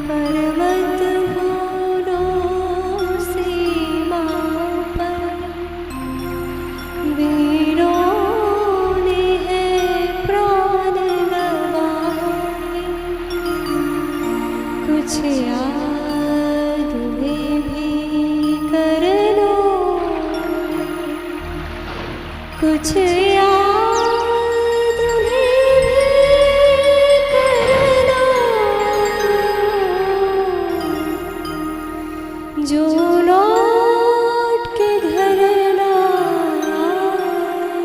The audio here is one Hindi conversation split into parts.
पर्वत भूलो सीमा पर वीरों ने है प्राण गंवाए। कुछ याद में भी कर लो, कुछ जो लौट के घर ना आए,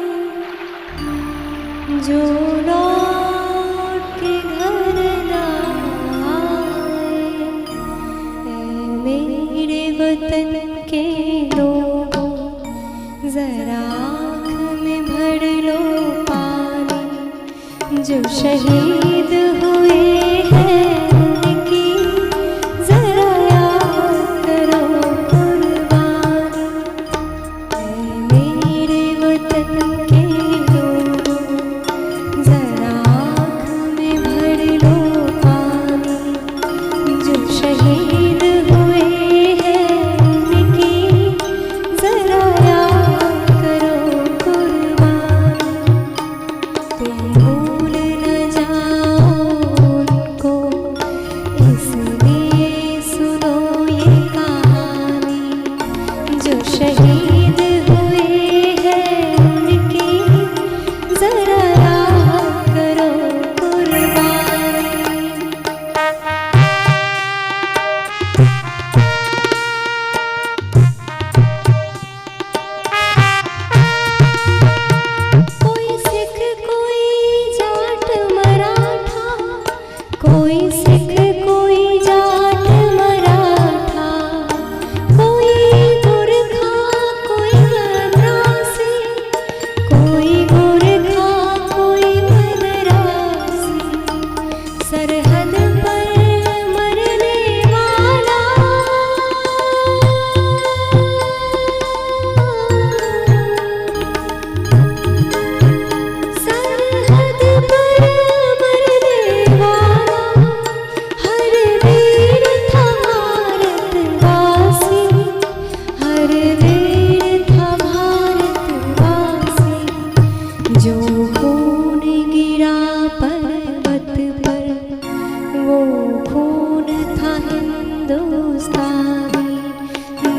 जो लौट के घर ना आए। ऐ मेरे वतन के लोगों, जरा आँख में भर लो पानी। जो शहीद हुए हैं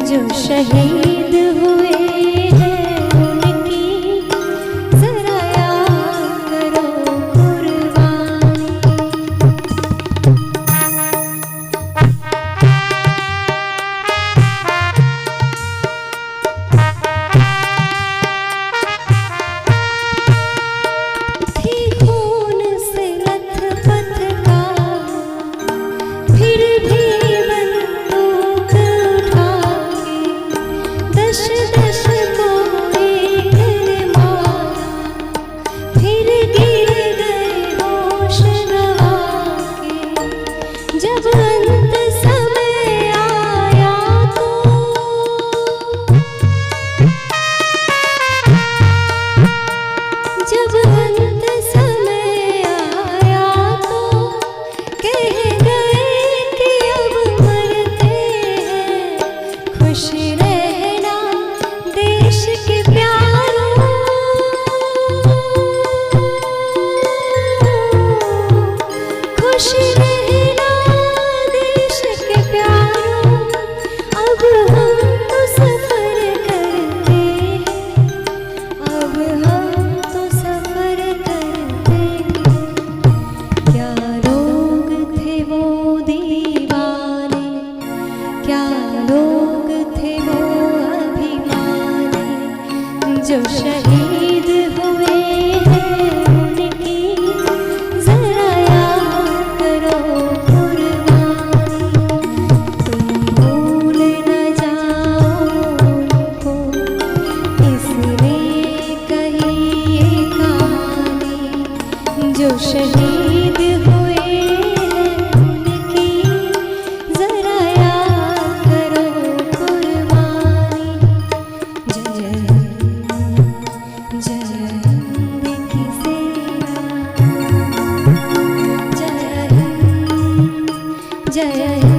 जो शहीद हुए हैं उनकी जरा याद करो कुर्बानी। थी खून से लथपथ का फिर भी जब अंत समय आया तो जब अंत समय आया तो कह गए कि अब मरते हैं। खुश रहना देश के प्यारों, खुश रहना अब हम तो सफर करते हैं, अब हम तो सफर करते हैं। क्या लोग थे वो दीवाने, क्या लोग थे वो अभिमानी, जो शहीद हुए हैं उनकी जरा याद करो कुर्बानी। तुम भूल न जाओ उनको, इसलिए कही ये कहानी। जो शहीद हुए हैं उनकी जरा याद करो कुर्बानी। जय जय जय